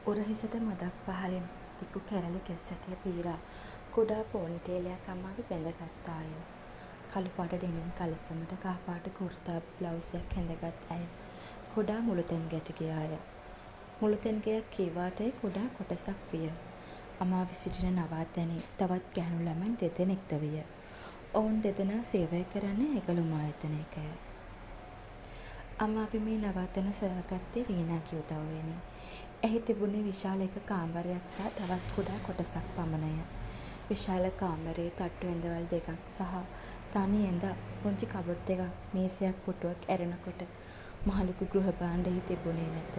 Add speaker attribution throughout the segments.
Speaker 1: උරහිසට මදක් පහළින් දිගු කැරලි කෙස් ඇටිය පීරා කුඩා පෝනිටේලයක් අමාවි බැඳගත්තාය. කළුපාට ඩෙනිම් කලිසමට කහපාට කුර්තා බ්ලවුසයක් හැඳගත් ඇය කුඩා මුළුතැන් ගැට ගියාය. මුළුතැන් ගෙයක් කීවාටයි කුඩා කොටසක් විය. අමාවි සිටින නවාතැනේ තවත් ගැහැණු ළමයින් දෙදෙනෙක්ද විය. ඔවුන් දෙදෙනා සේවය කරන්නේ ඇගලුම් ආයතනයකය. අමාවි මේ නවාතැන සොයාගත්තේ වීණාගේ උදව්වෙනි. එහි තිබුණේ විශාල එක කාමරයක් සහ තවත් කුඩා කොටසක් පමණය. විශාල කාමරයේ තට්ටු ඇඳවල් දෙකක් සහ තනි ඇඳක්, පුංචි කබඩ් දෙකක්, මේසයක් පුටුවක් ඇරෙනකොට මහලොකු ගෘහ භාණ්ඩ එහි තිබුණේ නැත.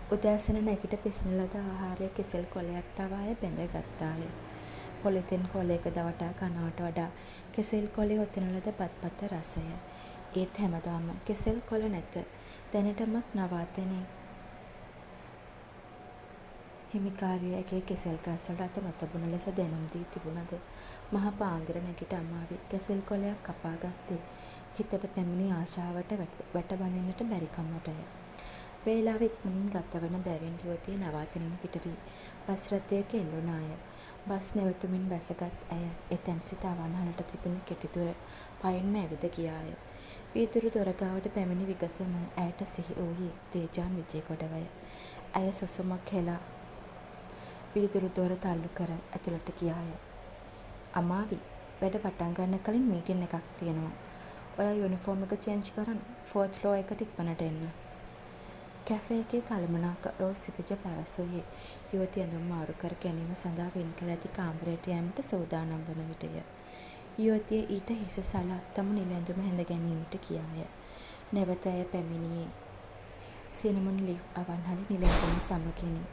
Speaker 1: උදෑසන නැගිට පිසින ලද ආහාරය කෙසෙල් කොළයක් තවා ඇය බැඳගත්තාය. පොලිතෙන් කොළයක දවටා කනවට වඩා කෙසෙල් කොළේ ඔතන ලද බත්පත රසය. ඒත් හැමදාම කෙසෙල් කොළ නැත. දැනටමත් නවාතැනේ හිමිකාරිය ඇගේ කෙසෙල් ගස්වල අත නොතබන ලෙස දැනුම් දී තිබුණද මහ පාන්දර නැගිට අමාවි කෙසෙල් කොළයක් කපා ගත්තේ හිතට පැමිණි ආශාවට වැට බඳින්නට බැරි කමටය. වේලාව ඉක්මනින් ගතවන බැවින් යුවතිය නවාතැනින් පිට වී බස් රථයක එල්ලුණාය. බස් නැවතුමින් බැසගත් ඇය එතැන් සිට අවන්හලට තිබෙන කෙටි දුර පයින්ම ඇවිද ගියාය. වීදුරු දොරගාවට පැමිණි විගසම ඇයට සිහි වූයේ තේජාන් විජේගොඩවය. ඇය සුසුමක් හෙලා වීදුරු දොර තල්ලු කර ඇතුළට ගියාය. අමාවි, වැඩ පටන් ගන්න කලින් මීටින් එකක් තියෙනවා. ඔයා යුනිෆෝම් එක චේන්ජ් කරන් 4th ෆ්ලෝර් එකට ඉක්මනට එන්න. කැෆේ එකේ කළමනාකරුවෝ සිතජ පැවසුවේ යුවතිය ඇඳුම් මාරු කර ගැනීම සඳහා වෙන් කර ඇති කාමරයට යෑමට සූදානම් වන විටය. යුවතිය ඊට හිස සලා තම නිල ඇඳුම හැඳ ගැනීමට ගියාය. නැවත ඇය පැමිණියේ සිනමන් ලීෆ් අවන්හලේ නිල ඇඳුම සමගිනි.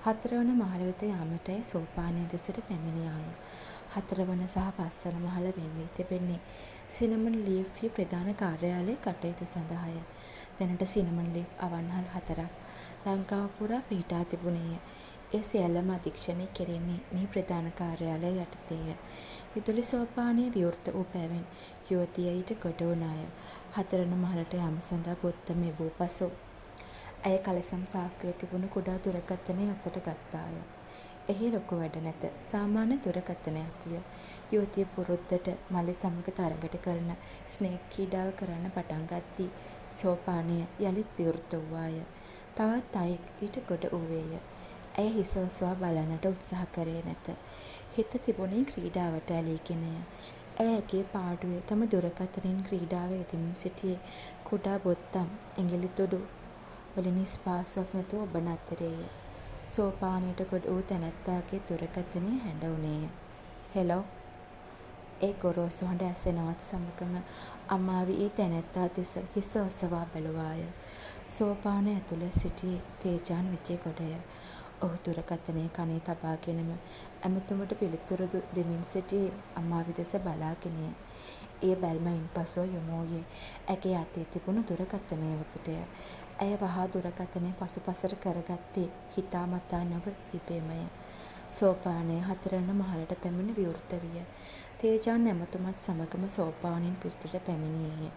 Speaker 1: 4 වන මහල වෙත යාමට ඇය සෝපානය දෙසට පැමිණියාය. 4 වන සහ 5 වන මහල වෙන් වී තිබෙන්නේ සිනමන් ලීෆ්ගේ ප්‍රධාන කාර්යාලයේ කටයුතු සඳහාය. දැනට සිනමන් ලීෆ් අවන්හල් 4ක් ලංකාව පුරා පිහිටා තිබුණේය. ඒ සියල්ලම අධීක්ෂණය කෙරෙන්නේ මෙහි ප්‍රධාන කාර්යාලය යටතේය. විදුලි සෝපානය විවෘත වූ බැවින් යුවතිය ඊට ගොඩ වුණාය. 4 වන මහලට යාම සඳහා බොත්තම එවූ පසු ඇය කලිසම් සාක්කුවේ තිබුණු කුඩා දුරකථනය අතට ගත්තාය. එහි ලොකු වැඩ නැත. සාමාන්‍ය දුරකථනයක් විය. යුවතිය පුරුද්දට මල්ලි සමග තරඟට කරන ස්නේක් ක්‍රීඩාව කරන්න පටන් ගත්දී සෝපානය යළිත් විවෘත වූවාය. තවත් අයෙක් ඊට ගොඩ වූවේය. ඇය හිස ඔසවා බලන්නට උත්සාහ කරේ නැත. හිත තිබුණේ ක්‍රීඩාවට ඇලීගෙනය. ඇය ඇගේ පාඩුවේ තම දුරකථනයෙන් ක්‍රීඩාව යෙදමින් සිටියේ කුඩා බොත්තම් ඇඟිලි තුඩු වලින් ස්පාසුවක් නැතුව ඔබන අතරේය. සෝපානයට ගොඩ වූ තැනැත්තාගේ දුරකථනය හැඬ වුණේය. හෙලෝ. ඒ ගොරෝසු හඬ ඇසෙනවත් සමගම අමාවි ඒ තැනැත්තා දෙස හිස ඔසවා බැලුවාය. සෝපානය ඇතුළේ සිටියේ තේජාන් විජේගොඩය. ඔහු දුරකථනය කනේ තබාගෙනම ඇමතුමට පිළිතුරු දෙමින් සිටියේ අමාවි දෙස බලාගෙනය. ඒ බැල්ම ඉන්පසුව යොමු වූයේ ඇගේ අතේ තිබුණු දුරකථනය වෙතටය. ඇය වහා දුරකථනය පසුපසට කරගත්තේ හිතාමතා නොව ඉබේමය. සෝපානය 4 වන මහලට පැමිණ විවෘත විය. තේජාන් ඇමතුමත් සමගම සෝපානයෙන් පිටතට පැමිණියේය.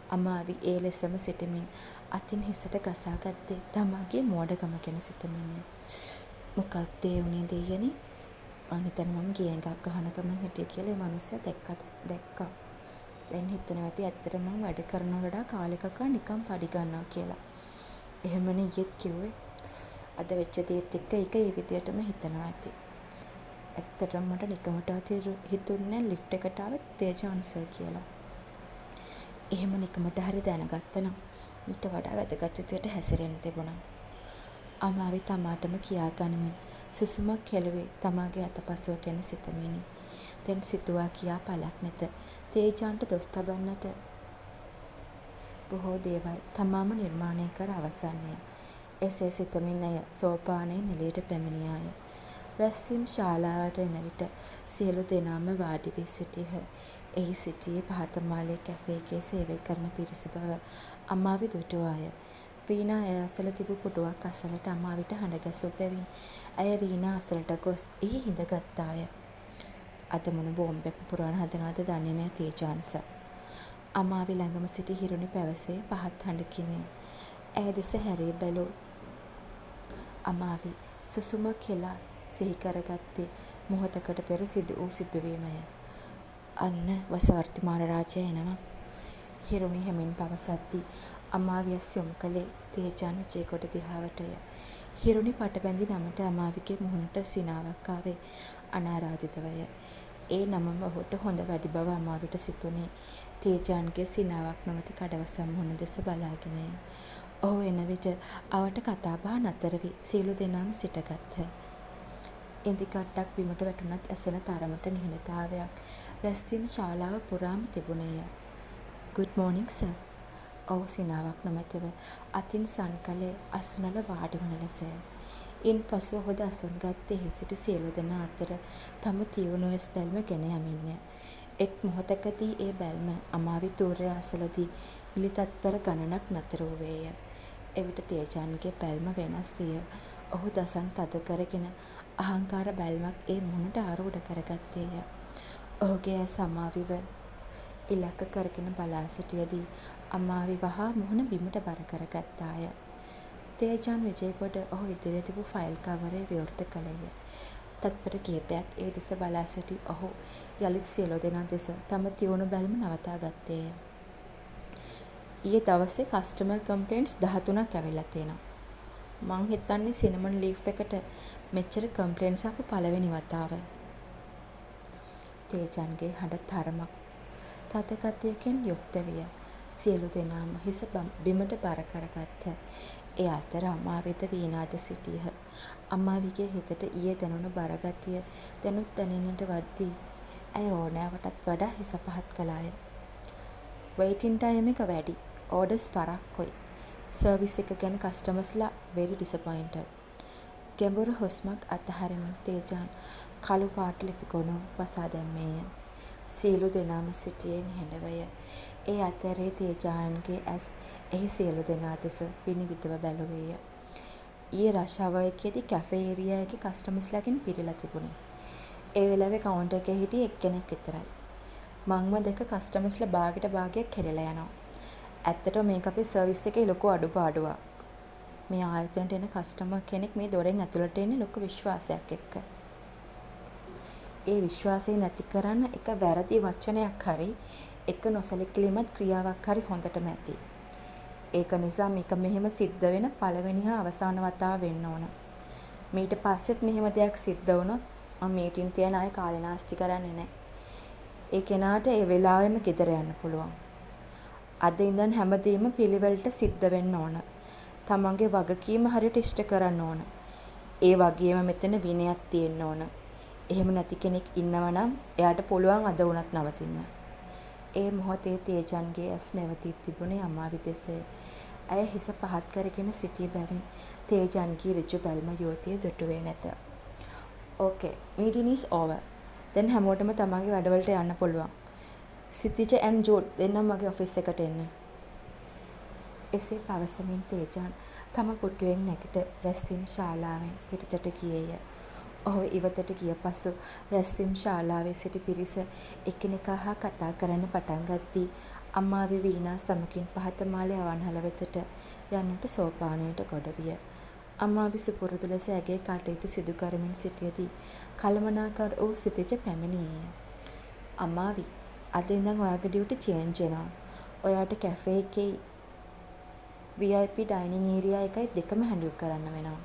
Speaker 1: අමාවි ඒ ලෙසම සිටමින් අතින් හිසට ගසා ගත්තේ තමාගේ මෝඩකම ගැන සිතමින්ය. මොකක්ද ඒ වුණේ දෙයියනේ? මං හිතන්නේ මම ගිය එකක් ගහන ගමන් හිටිය කියලා ඒ මිනිස්සයා දැක්කා. දැන් හිතනවා ඇති ඇත්තටම මම වැඩ කරනවට වඩා කාලෙක නිකන් පඩි ගන්නවා කියලා. එහෙමනේ ඊයේත් කිව්වේ. අද වෙච්ච දේත් එක්ක ඒක ඒ විදියටම හිතනවා ඇති. ඇත්තටම මට නිකමටවත් හිතුන්නේ ලිෆ්ට් එකට ආවෙත් තේජාන් සර් කියලා. එහෙම නිකමට හරි දැනගත්තා නම් ඊට වඩා වැදගත් විදියට හැසිරෙන්න තිබුණා. අමාවි තමාටම කියා ගනිමින් සුසුමක් හෙළුවේ තමාගේ අතපසුව ගැන සිතමිනි. දැන් සිතුවා කියා පළක් නැත. තේජාන්ට දොස් තබන්නට බොහෝ දේවල් තමාම නිර්මාණය කර අවසන්ය. එසේ සිතමින් ඇය සෝපානයේ නිලයට පැමිණියාය. රැස්වීම් ශාලාවට එන විට සියලු දෙනාම වාඩි වී සිටියහ. එහි සිටියේ පහතමාලේ කැෆේ එකේ සේවය කරන පිරිස බව අමාවි දුටුවාය. වීණා ඇය අසල තිබූ පුටුවක් අසලට අමාවිට හඬ ගැසූ බැවින් ඇය වීණා අසලට ගොස් එහි හිඳගත්තාය. අද මොන බෝම්බයක් පුරවන හදනවද දන්නේ නැහැ තේජාන් සර්. අමාවි ළඟම සිටි හිරුනි පැවසේ පහත් හඬකින්. ඇය දෙස හැරී බැලූ අමාවි සුසුම කෙලා සිහි කරගත්තේ මොහොතකට පෙර සිදු වූ සිදුවීමය. අන්න වසවර්තමාන රාජය එනවා. හිරුනි හැමින් පවසද්දී අමාවියස් යොමු කළේ තේජාන් විජේකොට දිහාවටය. හිරුනි පටබැඳි නමට අමාවිගේ මුහුණට සිනාවක් ආවේ අනාරාධිතවය. ඒ නමම ඔහුට හොඳ වැඩි බව අමාවිට සිතුනේ. තේජාන්ගේ සිනාවක් නොමැති කඩවසම් මුහුණ දෙස බලාගෙනය. ඔහු එන විට අවට කතාබහ නතර වී සියලු දෙනාම සිටගත්හ. ඉන්දිකට්ටක් බිමට වැටුණත් ඇසෙන තරමට නිහඬතාවයක් රැස්වීම ශාලාව පුරාම තිබුණේය. "Good morning sir." ඔහු සිනාවක් නොමැතිව අතින් සන් කළේ අසුනල වාඩි වන ලෙසය. ඉන්පසු ඔහු ද අසුන් ගත්තේ එහි සිටි සියලු දෙනා අතර තම තියුණු ඇස් බැල්ම ගෙන යමින්ය. එක් මොහොතකදී ඒ බැල්ම අමාවි තූර්ය අසලදී මිලිතත්පර ගණනක් නතර වූවේය. එවිට තේජාන්ගේ බැල්ම වෙනස් විය. ඔහු දසන් තද කරගෙන අහංකාර බැල්මක් ඒ මුහුණට ආරූඪ කරගත්තේය. ඔහුගේ ඇස් අමාවිව ඉලක්ක කරගෙන බලා සිටියදී අමාවි වහා මුහුණ බිමට බර කරගත්තාය. තේජාන් විජේකොට ඔහු ඉදිරියේ තිබූ ෆයිල් කවරය විවෘත කළේය. තත්පර කිහිපයක් ඒ දෙස බලා සිටි ඔහු යලිත් සියලු දෙනා දෙස තම තියුණු බැල්ම නවතා ගත්තේය. "ඊයේ දවසේ කස්ටමර් කම්ප්ලේන්ට්ස් 13ක් ඇවිල්ලා තියෙනවා. මං හිතන්නේ සිනමන් ලීෆ් එකට මෙච්චර කම්ප්ලේන්ට්ස් ආපු පළවෙනි වතාව." තේජාන්ගේ හඬ තරමක් තද ගතියකින් යුක්ත විය. සියලු දෙනාම හිස බිමට බර කරගත්හ. ඒ අතර අමාවිද වීණාද සිටියහ. අමාවිගේ හිතට ඊයේ දැනුණු බරගතිය දැනුත් දැනෙන්නට වද්දී ඇය ඕනෑවටත් වඩා හිස පහත් කළාය. "වෙයිටින් ටයිම් එක වැඩි. ඕඩර්ස් පරක්කොයි. සර්විස් එක ගැන කස්ටමර්ස්ලා very disappointed." ගැඹුරු හුස්මක් අතහරිමින් තේජාන් කළු පාට ලිපිගොනු වසා දැම්මේය. සියලු දෙනාම සිටියේ නිහඬවය. ඒ අතරේ තේජාන්ගේ ඇස් එහි සියලු දෙනා දෙස විනිවිදව බැලුවේය. ඊයේ රෂ් අවර්කේදී කැෆේ ඒරියා එකේ කස්ටමර්ස්ලාගෙන් පිරීලා තිබුණේ. ඒ වෙලාවේ කවුන්ටර් එකේ හිටියේ එක්කෙනෙක් විතරයි. මංව දැක කස්ටමර්ස්ලා භාගයට භාගයක් හැරිලා යනවා. ඇත්තටම මේක අපේ සර්විස් එකේ ලොකු අඩුපාඩුවක්. මේ ආයතනයට එන කස්ටමර් කෙනෙක් මේ දොරෙන් ඇතුළට එන්නේ ලොකු විශ්වාසයක් එක්ක. ඒ විශ්වාසය නැති කරන්න එක වැරදි වචනයක් හරි එක නොසැලකිලිමත් ක්‍රියාවක් හරි හොඳටම ඇති. ඒක නිසා මේක මෙහෙම සිද්ධ වෙන පළවෙනි හා අවසාන වතාව වෙන්න ඕන. මීට පස්සෙත් මෙහෙම දෙයක් සිද්ධ වුණොත් මම මීටින් තියන අය කාලේ නාස්ති කරන්නේ නැහැ. ඒ කෙනාට ඒ වෙලාවෙම ගෙදර යන්න පුළුවන්. අද ඉඳන් හැමදේම පිළිවෙලට සිද්ධ වෙන්න ඕන. තමන්ගේ වගකීම හරියට ඉෂ්ට කරන්න ඕන. ඒ වගේම මෙතන විනයක් තියෙන්න ඕන. එහෙම නැති කෙනෙක් ඉන්නවා නම් එයාට පුළුවන් අද වුණත් නවතින්න. ඒ මොහොතේ තේජන්ගේ ඇස් නැවතී තිබුණේ අමාවි දෙසේ. ඇය හිස පහත් කරගෙන සිටි බැවින් තේජන්ගේ ඍජු බැල්ම යුවතිය දුටුවේ නැත. "Okay, meeting is over. දැන් හැමෝටම තමන්ගේ වැඩවලට යන්න පුළුවන්. සිතිජ ඇන් ජෝඩ් දෙන්නම මගේ ඔෆිස් එකට එන්න." එසේ පවසමින් තේජාන් තම පුටුවෙන් නැගිට රැස්වීම් ශාලාවෙන් පිටතට ගියේය. ඔහු ඉවතට ගිය පසු රැස්වීම් ශාලාවේ සිටි පිරිස එකිනෙකා හා කතා කරන්න පටන් ගත්දී අම්මාවි වීණා සමකින් පහත මාලේ අවන්හල වෙතට යන්නට සෝපානයට ගොඩ විය. අම්මාවි සුපුරුදු ලෙස ඇගේ කටයුතු සිදු කරමින් සිටියදී කලමනාකර වූ සිතිජ පැමිණියේය. "අම්මාවි, අද ඉඳන් ඔයාගේ ඩියුටි චේන්ජ් වෙනවා. ඔයාට කැෆේ එකේ VIP ඩයිනින් ඒරියා එකයි දෙකම හැන්ඩල් කරන්න වෙනවා."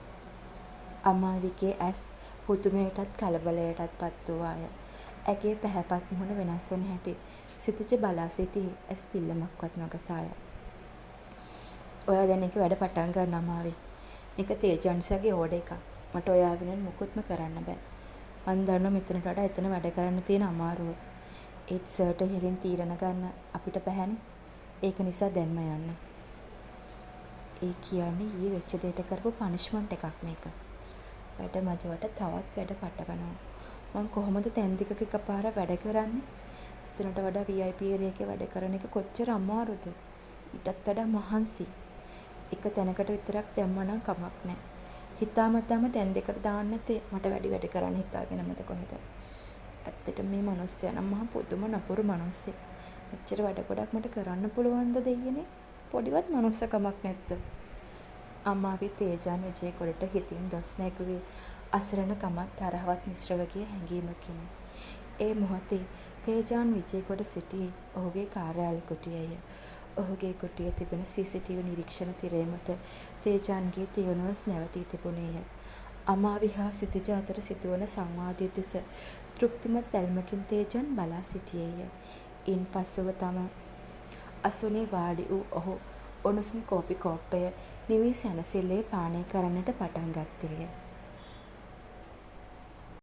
Speaker 1: අමාවිගේ ඇස් පුදුමයටත් කලබලයටත් පත් වූවාය. ඇගේ පැහැපත් මුහුණ වෙනස් වන හැටි සිතිජ බලා සිටි ඇස් පිල්ලමක්වත් නොගසාය. "ඔයා දැන් එක වැඩ පටන් ගන්න අමාවි. මේක තේජන්සගේ ඕඩර් එකක්. මට ඔයා වෙනුවෙන් මුකුත්ම කරන්න බෑ. මං දන්නවා මෙතනට වඩා එතන වැඩ කරන්න තියෙන අමාරුව. ඒත් සර්ට ඉහලින් තීරණ ගන්න අපිට බැහැනේ. ඒක නිසා දැන්ම යන්න." "ඒ කියන්නේ ඊයේ වෙච්ච දෙයට කරපු පනිෂ්මන්ට් එකක් මේක. වැඩ මදිවට තවත් වැඩ පටවනවා. මං කොහොමද තැන් දෙකක එකපාර වැඩ කරන්නේ? එතනට වඩා VIP ඒරියා එකේ වැඩ කරන එක කොච්චර අමාරුද? ඊටත් වඩා මහන්සි. එක තැනකට විතරක් දැම්මනම් කමක් නැහැ. හිතාමතාම තැන් දෙකට දාන්න නැතේ මට වැඩ කරන්න හිතාගෙනමද කොහෙද? ඇත්තට මේ මිනිස්සයා නම් මහා පුදුම නපුරු මිනිස්සෙක්. මෙච්චර වැඩ ගොඩක් මට කරන්න පුළුවන්ද දෙයියනේ? පොඩිවත් මනුස්සකමක් නැද්ද?" අමාවි තේජාන් විජේගොඩට හිතින් දොස් නැගුවේ අසරණකමත් තරහවත් මිශ්‍රව ගිය හැඟීමකිනි. ඒ මොහොතේ තේජාන් විජේගොඩ සිටියේ ඔහුගේ කාර්යාල කුටියේය. ඔහුගේ කුටියේ තිබෙන CCTV නිරීක්ෂණ තිරය මත තේජාන්ගේ තියුණුව නැවතී තිබුණේය. අමාවි හා සිතිජ අතර සිදුවන සංවාදය දෙස තෘප්තිමත් බැල්මකින් තේජාන් බලා සිටියේය. ඉන් පසුව තම අසුනේ වාඩි වූ ඔහු උණුසුම් කෝපි කෝප්පය නිවී සැනසිල්ලේ පානය කරන්නට පටන් ගත්තේය.